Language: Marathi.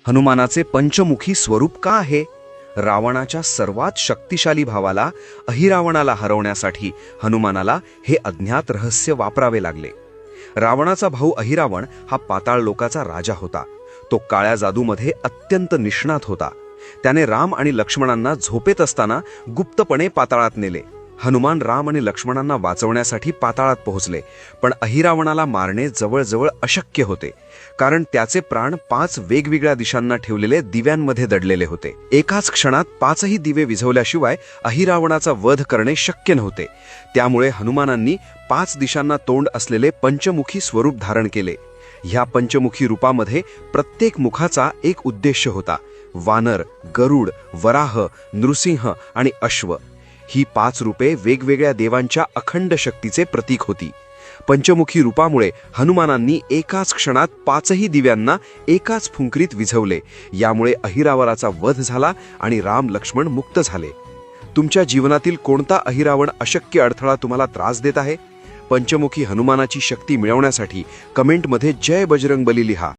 हनुमानाचे पंचमुखी स्वरूप का आहे? रावणाच्या सर्वात शक्तिशाली भावाला अहिरावणाला हरवण्यासाठी हनुमानाला हे अज्ञात रहस्य वापरावे लागले. रावणाचा भाऊ अहिरावण हा पाताळ लोकाचा राजा होता. तो काळ्या जादूमध्ये अत्यंत निष्णात होता. त्याने राम आणि लक्ष्मणांना झोपेत असताना गुप्तपणे पाताळात नेले. हनुमान राम आणि लक्ष्मणांना वाचवण्यासाठी पाताळात पोहोचले, पण अहिरावणाला मारणे जवळजवळ अशक्य होते, कारण त्याचे प्राण 5 वेगवेगळ्या दिशांना ठेवलेले दिव्यांमध्ये दडलेले होते. एकाच क्षणात 5ही दिवे विझवल्याशिवाय अहिरावणाचा वध करणे शक्य नव्हते. त्यामुळे हनुमानांनी 5 दिशांना तोंड असलेले पंचमुखी स्वरूप धारण केले. ह्या पंचमुखी रूपामध्ये प्रत्येक मुखाचा एक उद्देश होता: वानर, गरुड, वराह, नृसिंह आणि अश्व. ही 5 रूपे वेगवेगळ्या देवांच्या अखंड शक्तीचे प्रतीक होती. पंचमुखी रूपामुळे हनुमानांनी एकाच क्षणात 5ही दिव्यांना एकाच फुंकरीत विझवले. यामुळे अहिरावणाचा वध झाला आणि राम लक्ष्मण मुक्त झाले. तुमच्या जीवनातील कोणता अहिरावण अशक्य अडथळा तुम्हाला त्रास देत आहे? पंचमुखी हनुमानाची शक्ती मिळवण्यासाठी कमेंटमध्ये जय बजरंगबली लिहा.